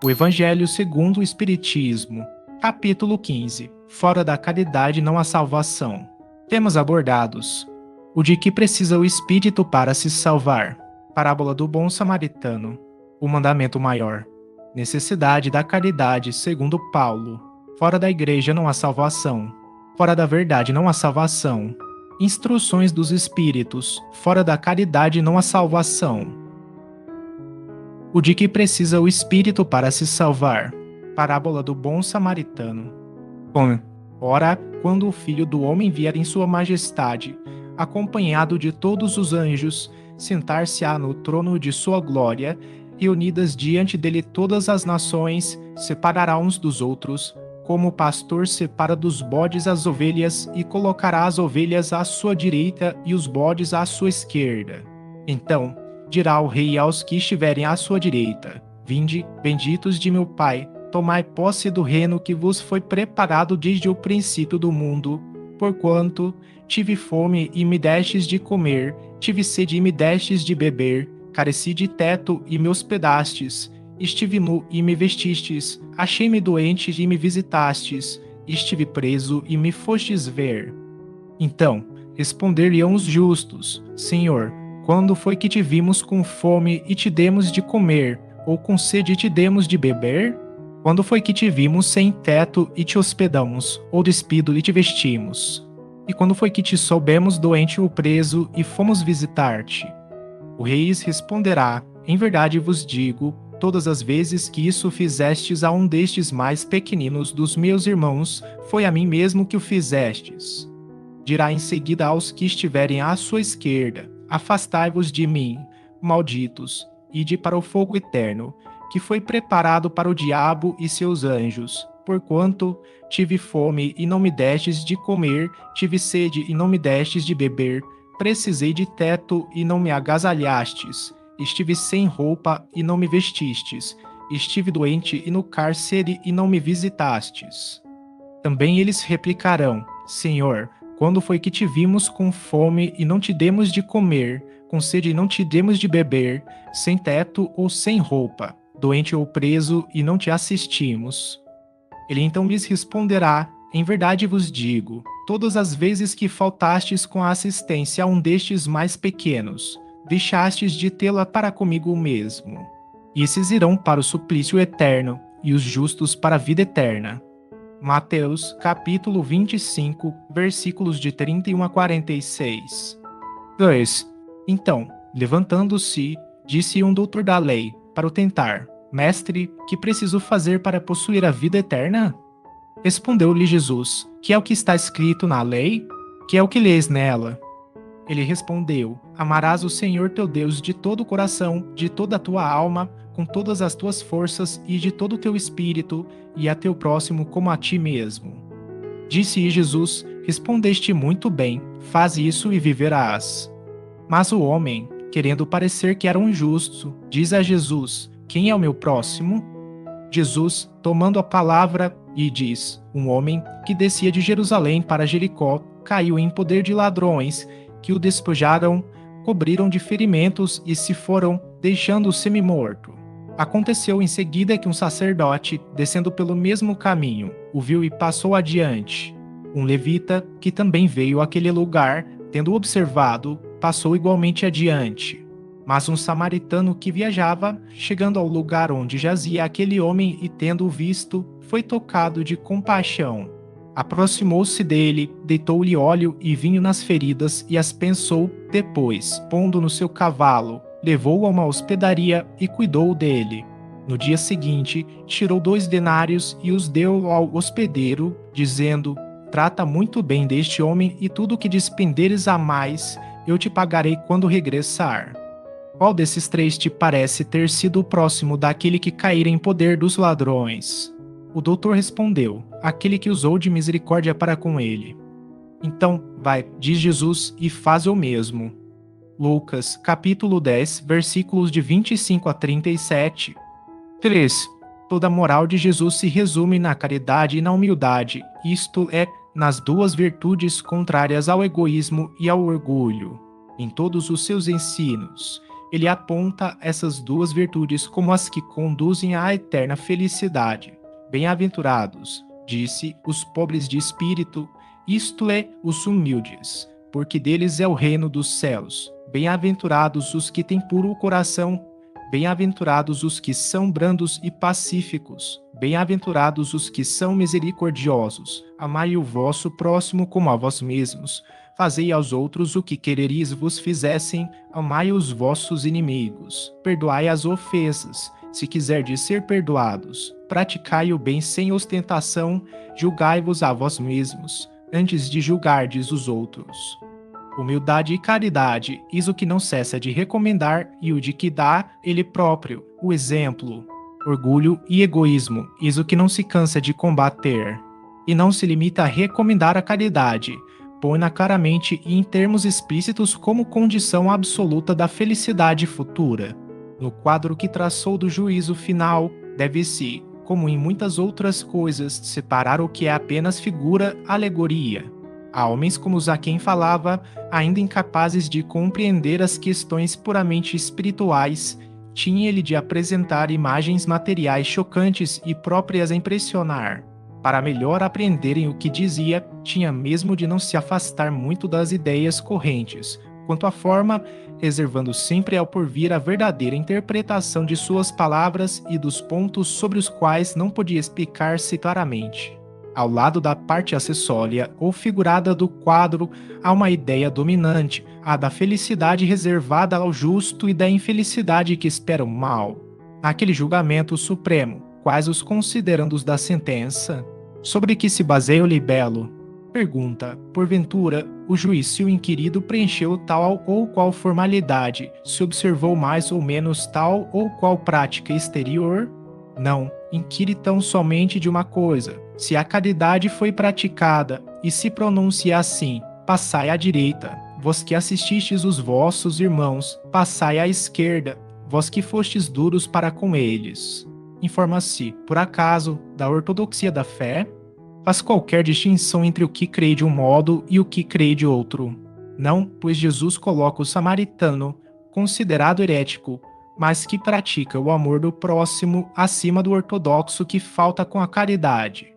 O Evangelho segundo o Espiritismo, capítulo 15. Fora da caridade não há salvação. Temas abordados: o de que precisa o espírito para se salvar, parábola do bom samaritano, o mandamento maior, necessidade da caridade segundo Paulo, fora da igreja não há salvação, fora da verdade não há salvação, instruções dos espíritos, fora da caridade não há salvação. O de que precisa o espírito para se salvar, parábola do bom samaritano. Ora, quando o Filho do Homem vier em sua majestade, acompanhado de todos os anjos, sentar-se-á no trono de sua glória, reunidas diante dele todas as nações, separará uns dos outros, como o pastor separa dos bodes as ovelhas, e colocará as ovelhas à sua direita e os bodes à sua esquerda. Então dirá o rei aos que estiverem à sua direita: Vinde, benditos de meu Pai, tomai posse do reino que vos foi preparado desde o princípio do mundo, porquanto tive fome e me destes de comer, tive sede e me destes de beber, careci de teto e me hospedastes, estive nu e me vestistes, achei-me doente e me visitastes, estive preso e me fostes ver. Então responder-lhe-ão os justos: Senhor, quando foi que te vimos com fome e te demos de comer, ou com sede e te demos de beber? Quando foi que te vimos sem teto e te hospedamos, ou despido e te vestimos? E quando foi que te soubemos doente ou preso e fomos visitar-te? O rei responderá: Em verdade vos digo, todas as vezes que isso fizestes a um destes mais pequeninos dos meus irmãos, foi a mim mesmo que o fizestes. Dirá em seguida aos que estiverem à sua esquerda: Afastai-vos de mim, malditos, ide para o fogo eterno, que foi preparado para o diabo e seus anjos. Porquanto tive fome e não me destes de comer, tive sede e não me destes de beber, precisei de teto e não me agasalhastes, estive sem roupa e não me vestistes, estive doente e no cárcere e não me visitastes. Também eles replicarão: Senhor, quando foi que te vimos com fome e não te demos de comer, com sede e não te demos de beber, sem teto ou sem roupa, doente ou preso e não te assistimos? Ele então lhes responderá: Em verdade vos digo, todas as vezes que faltastes com a assistência a um destes mais pequenos, deixastes de tê-la para comigo mesmo. E esses irão para o suplício eterno, e os justos para a vida eterna. Mateus, capítulo 25, versículos de 31 a 46. 2. Então, levantando-se, disse um doutor da lei, para o tentar: Mestre, que preciso fazer para possuir a vida eterna? Respondeu-lhe Jesus: Que é o que está escrito na lei? Que é o que lês nela? Ele respondeu: Amarás o Senhor teu Deus de todo o coração, de toda a tua alma, com todas as tuas forças e de todo o teu espírito, e a teu próximo como a ti mesmo. Disse Jesus: Respondeste muito bem, faz isso e viverás. Mas o homem, querendo parecer que era um justo, diz a Jesus: Quem é o meu próximo? Jesus, tomando a palavra, e diz: Um homem que descia de Jerusalém para Jericó caiu em poder de ladrões, que o despojaram, cobriram de ferimentos e se foram, deixando-o semi-morto. Aconteceu em seguida que um sacerdote, descendo pelo mesmo caminho, o viu e passou adiante. Um levita, que também veio àquele lugar, tendo observado, passou igualmente adiante. Mas um samaritano que viajava, chegando ao lugar onde jazia aquele homem e tendo-o visto, foi tocado de compaixão. Aproximou-se dele, deitou-lhe óleo e vinho nas feridas e as pensou. Depois, pondo no seu cavalo, levou-o a uma hospedaria e cuidou dele. No dia seguinte, tirou 2 denários e os deu ao hospedeiro, dizendo: Trata muito bem deste homem e tudo o que despenderes a mais, eu te pagarei quando regressar. Qual desses 3 te parece ter sido o próximo daquele que caíra em poder dos ladrões? O doutor respondeu: Aquele que usou de misericórdia para com ele. Então, vai, diz Jesus, e faz o mesmo. Lucas, capítulo 10, versículos de 25 a 37. 3. Toda a moral de Jesus se resume na caridade e na humildade, isto é, nas 2 virtudes contrárias ao egoísmo e ao orgulho. Em todos os seus ensinos, Ele aponta essas duas virtudes como as que conduzem à eterna felicidade. Bem-aventurados, disse, os pobres de espírito, isto é, os humildes, porque deles é o reino dos céus. Bem-aventurados os que têm puro coração, bem-aventurados os que são brandos e pacíficos, bem-aventurados os que são misericordiosos. Amai o vosso próximo como a vós mesmos. Fazei aos outros o que quereris vos fizessem, amai os vossos inimigos, perdoai as ofensas, se quiserdes ser perdoados, praticai o bem sem ostentação, julgai-vos a vós mesmos, antes de julgardes os outros. Humildade e caridade, isso que não cessa de recomendar e o de que dá ele próprio, o exemplo. Orgulho e egoísmo, isso que não se cansa de combater. E não se limita a recomendar a caridade, põe-na claramente e em termos explícitos como condição absoluta da felicidade futura. No quadro que traçou do juízo final, deve-se, como em muitas outras coisas, separar o que é apenas figura, alegoria. Há homens como os a quem falava, ainda incapazes de compreender as questões puramente espirituais, tinha ele de apresentar imagens materiais chocantes e próprias a impressionar. Para melhor aprenderem o que dizia, tinha mesmo de não se afastar muito das ideias correntes, quanto à forma, reservando sempre ao porvir a verdadeira interpretação de suas palavras e dos pontos sobre os quais não podia explicar-se claramente. Ao lado da parte acessória ou figurada do quadro, há uma ideia dominante, a da felicidade reservada ao justo e da infelicidade que espera o mal. Naquele julgamento supremo, quais os considerandos da sentença? Sobre que se baseia o libelo? Pergunta, porventura, o juiz se o inquirido preencheu tal ou qual formalidade, se observou mais ou menos tal ou qual prática exterior? Não, inquire tão somente de uma coisa, se a caridade foi praticada, e se pronuncia assim, passai à direita, vós que assististes os vossos irmãos, passai à esquerda, vós que fostes duros para com eles. Informa-se, por acaso, da ortodoxia da fé? Faz qualquer distinção entre o que crê de um modo e o que crê de outro. Não, pois Jesus coloca o samaritano, considerado herético, mas que pratica o amor do próximo acima do ortodoxo que falta com a caridade.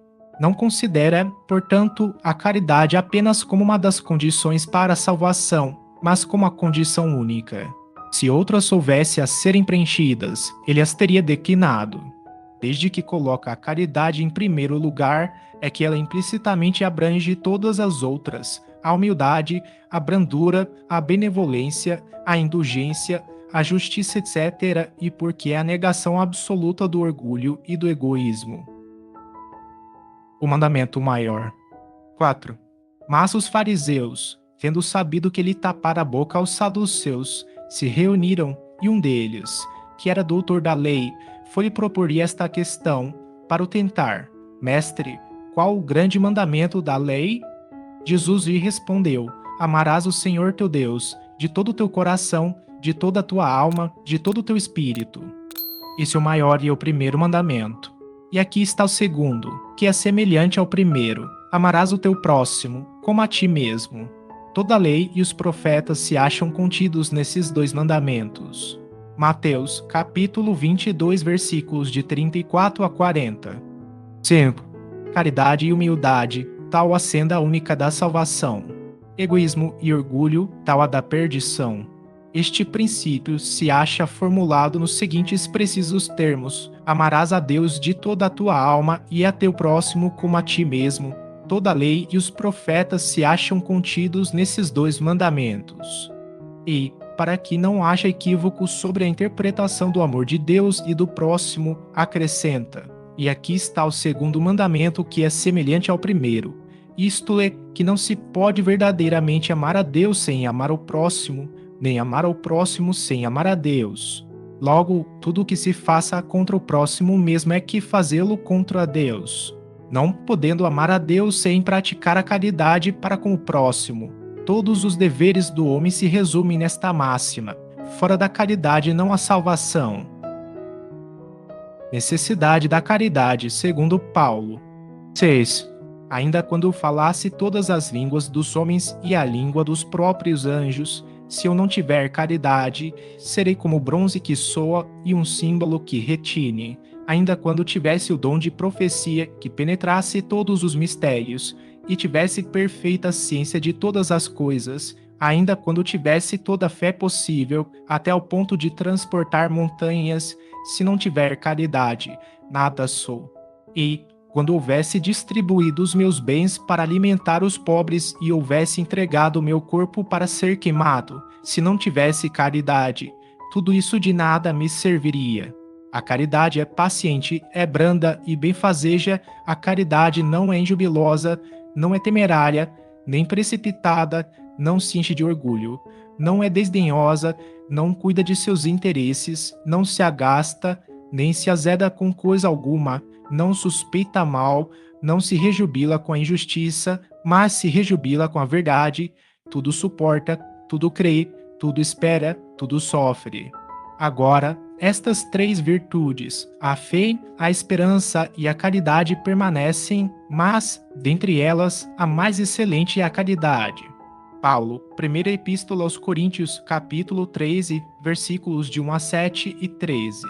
Não considera, portanto, a caridade apenas como uma das condições para a salvação, mas como a condição única. Se outras houvesse a serem preenchidas, ele as teria declinado. Desde que coloca a caridade em primeiro lugar, é que ela implicitamente abrange todas as outras, a humildade, a brandura, a benevolência, a indulgência, a justiça, etc., e porque é a negação absoluta do orgulho e do egoísmo. O mandamento maior. 4. Mas os fariseus, tendo sabido que ele tapara a boca aos saduceus, se reuniram, e um deles, que era doutor da lei, foi propor esta questão, para o tentar. Mestre, qual o grande mandamento da lei? Jesus lhe respondeu, amarás o Senhor teu Deus, de todo o teu coração, de toda a tua alma, de todo o teu espírito. Esse é o maior e o primeiro mandamento. E aqui está o segundo, que é semelhante ao primeiro, amarás o teu próximo, como a ti mesmo. Toda a lei e os profetas se acham contidos nesses dois mandamentos. Mateus, capítulo 22, versículos de 34 a 40. 5. Caridade e humildade, tal a senda única da salvação. Egoísmo e orgulho, tal a da perdição. Este princípio se acha formulado nos seguintes precisos termos: amarás a Deus de toda a tua alma e a teu próximo como a ti mesmo. Toda a lei e os profetas se acham contidos nesses dois mandamentos. E, para que não haja equívoco sobre a interpretação do amor de Deus e do próximo, acrescenta: e aqui está o segundo mandamento, que é semelhante ao primeiro. Isto é, que não se pode verdadeiramente amar a Deus sem amar o próximo, nem amar ao próximo sem amar a Deus. Logo, tudo o que se faça contra o próximo mesmo é que fazê-lo contra Deus. Não podendo amar a Deus sem praticar a caridade para com o próximo. Todos os deveres do homem se resumem nesta máxima: fora da caridade não há salvação. Necessidade da caridade, segundo Paulo. 6. Ainda quando falasse todas as línguas dos homens e a língua dos próprios anjos, Se eu não tiver caridade, serei como bronze que soa e um símbolo que retine. Ainda quando tivesse o dom de profecia que penetrasse todos os mistérios, e tivesse perfeita ciência de todas as coisas, ainda quando tivesse toda a fé possível, até o ponto de transportar montanhas, se não tiver caridade, nada sou. E, quando houvesse distribuído os meus bens para alimentar os pobres e houvesse entregado o meu corpo para ser queimado, se não tivesse caridade, tudo isso de nada me serviria. A caridade é paciente, é branda e benfazeja, a caridade não é injubilosa, não é temerária, nem precipitada, não se enche de orgulho, não é desdenhosa, não cuida de seus interesses, não se agasta, nem se azeda com coisa alguma, não suspeita mal, não se rejubila com a injustiça, mas se rejubila com a verdade, tudo suporta, tudo crê, tudo espera, tudo sofre. Agora, estas três virtudes, a fé, a esperança e a caridade permanecem, mas, dentre elas, a mais excelente é a caridade. Paulo, primeira epístola aos Coríntios, capítulo 13, versículos de 1 a 7 e 13.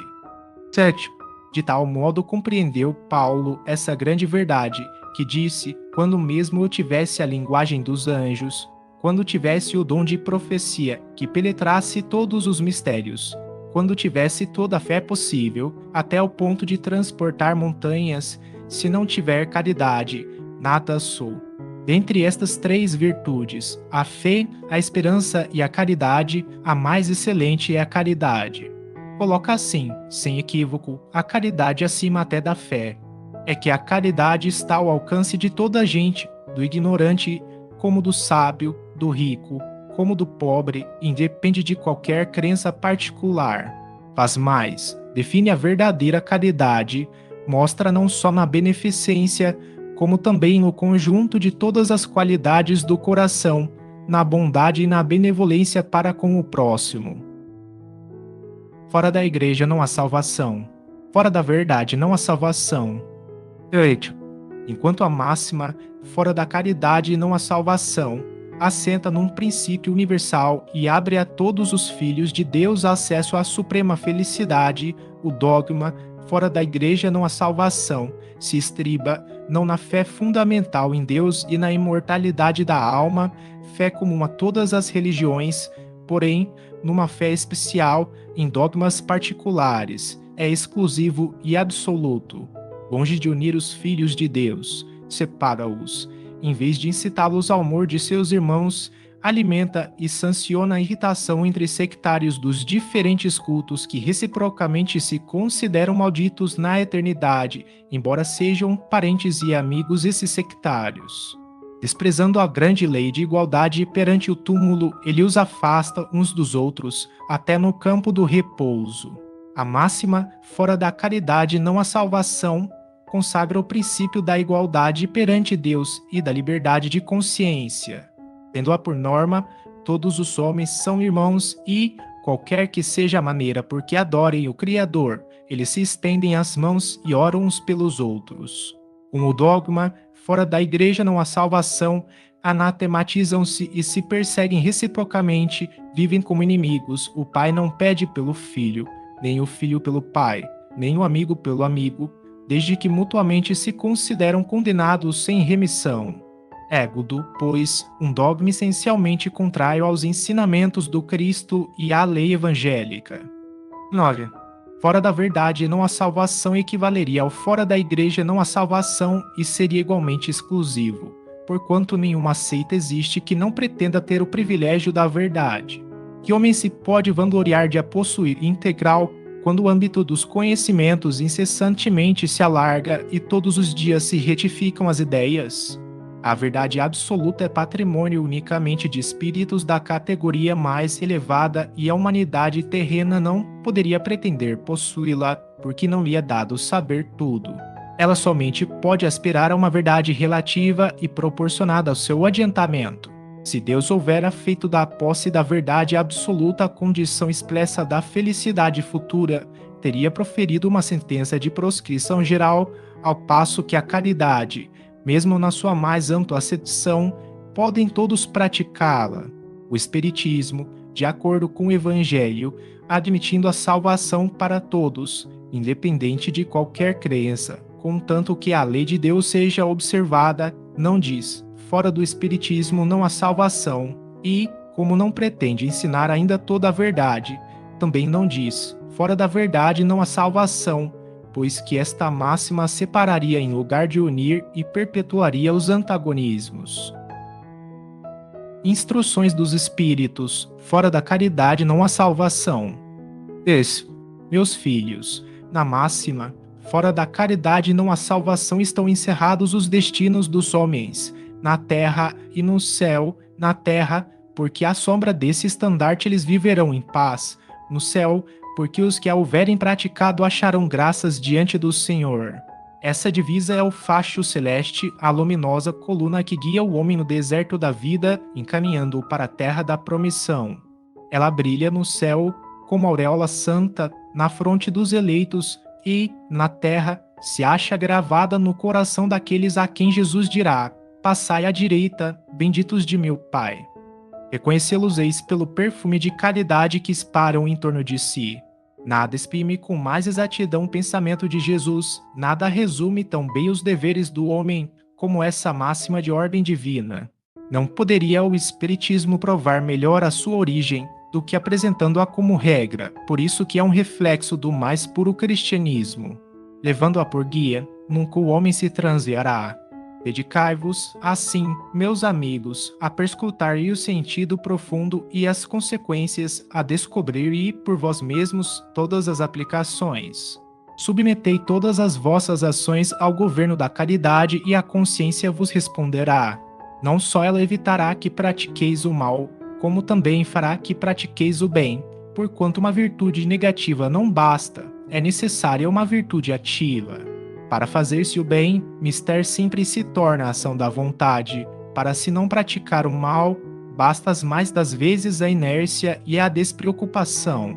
7. De tal modo compreendeu Paulo essa grande verdade, que disse, quando mesmo eu tivesse a linguagem dos anjos, quando tivesse o dom de profecia, que penetrasse todos os mistérios, quando tivesse toda a fé possível, até o ponto de transportar montanhas, se não tiver caridade, nada sou. Dentre estas três virtudes, a fé, a esperança e a caridade, a mais excelente é a caridade. Coloca assim, sem equívoco, a caridade acima até da fé. É que a caridade está ao alcance de toda a gente, do ignorante como do sábio, do rico, como do pobre, independe de qualquer crença particular. Faz mais, define a verdadeira caridade, mostra não só na beneficência, como também no conjunto de todas as qualidades do coração, na bondade e na benevolência para com o próximo. Fora da igreja não há salvação. Fora da verdade não há salvação. 8. Enquanto a máxima, fora da caridade não há salvação, assenta num princípio universal e abre a todos os filhos de Deus acesso à suprema felicidade, o dogma, fora da igreja não há salvação, se estriba não na fé fundamental em Deus e na imortalidade da alma, fé comum a todas as religiões, porém, numa fé especial em dogmas particulares, é exclusivo e absoluto. Longe de unir os filhos de Deus, separa-os. Em vez de incitá-los ao amor de seus irmãos, alimenta e sanciona a irritação entre sectários dos diferentes cultos que reciprocamente se consideram malditos na eternidade, embora sejam parentes e amigos esses sectários. Desprezando a grande lei de igualdade perante o túmulo, ele os afasta uns dos outros, até no campo do repouso. A máxima, fora da caridade não há salvação, consagra o princípio da igualdade perante Deus e da liberdade de consciência. Tendo-a por norma, todos os homens são irmãos e, qualquer que seja a maneira por que adorem o Criador, eles se estendem as mãos e oram uns pelos outros. Com o dogma, fora da igreja não há salvação, anatematizam-se e se perseguem reciprocamente, vivem como inimigos. O pai não pede pelo filho, nem o filho pelo pai, nem o amigo pelo amigo, desde que mutuamente se consideram condenados sem remissão. Égodo, pois, um dogma essencialmente contrário aos ensinamentos do Cristo e à lei evangélica. 9. Fora da verdade não há salvação equivaleria ao fora da igreja não há salvação e seria igualmente exclusivo, porquanto nenhuma seita existe que não pretenda ter o privilégio da verdade. Que homem se pode vangloriar de a possuir integral quando o âmbito dos conhecimentos incessantemente se alarga e todos os dias se retificam as ideias? A verdade absoluta é patrimônio unicamente de espíritos da categoria mais elevada e a humanidade terrena não poderia pretender possuí-la porque não lhe é dado saber tudo. Ela somente pode aspirar a uma verdade relativa e proporcionada ao seu adiantamento. Se Deus houvera feito da posse da verdade absoluta a condição expressa da felicidade futura, teria proferido uma sentença de proscrição geral, ao passo que a caridade, mesmo na sua mais ampla acepção, podem todos praticá-la. O espiritismo, de acordo com o Evangelho, admitindo a salvação para todos, independente de qualquer crença, contanto que a lei de Deus seja observada, não diz, fora do Espiritismo não há salvação, e, como não pretende ensinar ainda toda a verdade, também não diz, fora da verdade não há salvação, pois que esta máxima separaria em lugar de unir e perpetuaria os antagonismos. Instruções dos Espíritos, fora da caridade não há salvação. Meus filhos, na máxima, fora da caridade não há salvação estão encerrados os destinos dos homens, na terra e no céu, na terra, porque à sombra desse estandarte eles viverão em paz, no céu, porque os que a houverem praticado acharão graças diante do Senhor. Essa divisa é o facho celeste, a luminosa coluna que guia o homem no deserto da vida, encaminhando-o para a terra da promissão. Ela brilha no céu como auréola santa na fronte dos eleitos e, na terra, se acha gravada no coração daqueles a quem Jesus dirá: passai à direita, benditos de meu Pai. Reconhecê-los-eis pelo perfume de caridade que esparam em torno de si. Nada exprime com mais exatidão o pensamento de Jesus, nada resume tão bem os deveres do homem como essa máxima de ordem divina. Não poderia o Espiritismo provar melhor a sua origem do que apresentando-a como regra, por isso que é um reflexo do mais puro cristianismo. Levando-a por guia, nunca o homem se transviará. Dedicai-vos, assim, meus amigos, a perscrutar o sentido profundo e as consequências, a descobrir e, por vós mesmos, todas as aplicações. Submetei todas as vossas ações ao governo da caridade e a consciência vos responderá. Não só ela evitará que pratiqueis o mal, como também fará que pratiqueis o bem, porquanto uma virtude negativa não basta, é necessária uma virtude ativa. Para fazer-se o bem, mister sempre se torna a ação da vontade. Para se não praticar o mal, basta as mais das vezes a inércia e a despreocupação.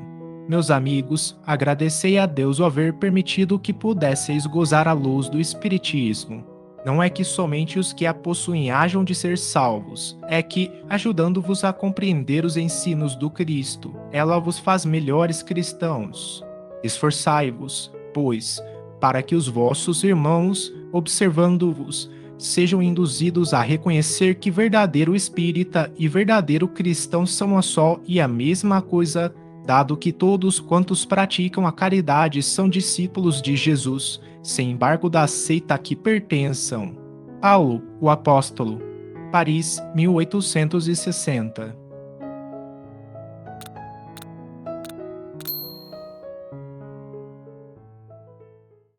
Meus amigos, agradecei a Deus o haver permitido que pudesseis gozar a luz do Espiritismo. Não é que somente os que a possuem hajam de ser salvos, é que, ajudando-vos a compreender os ensinos do Cristo, ela vos faz melhores cristãos. Esforçai-vos, pois, para que os vossos irmãos, observando-vos, sejam induzidos a reconhecer que verdadeiro espírita e verdadeiro cristão são a só e a mesma coisa, dado que todos quantos praticam a caridade são discípulos de Jesus, sem embargo da seita a que pertençam. Paulo, o Apóstolo, Paris, 1860.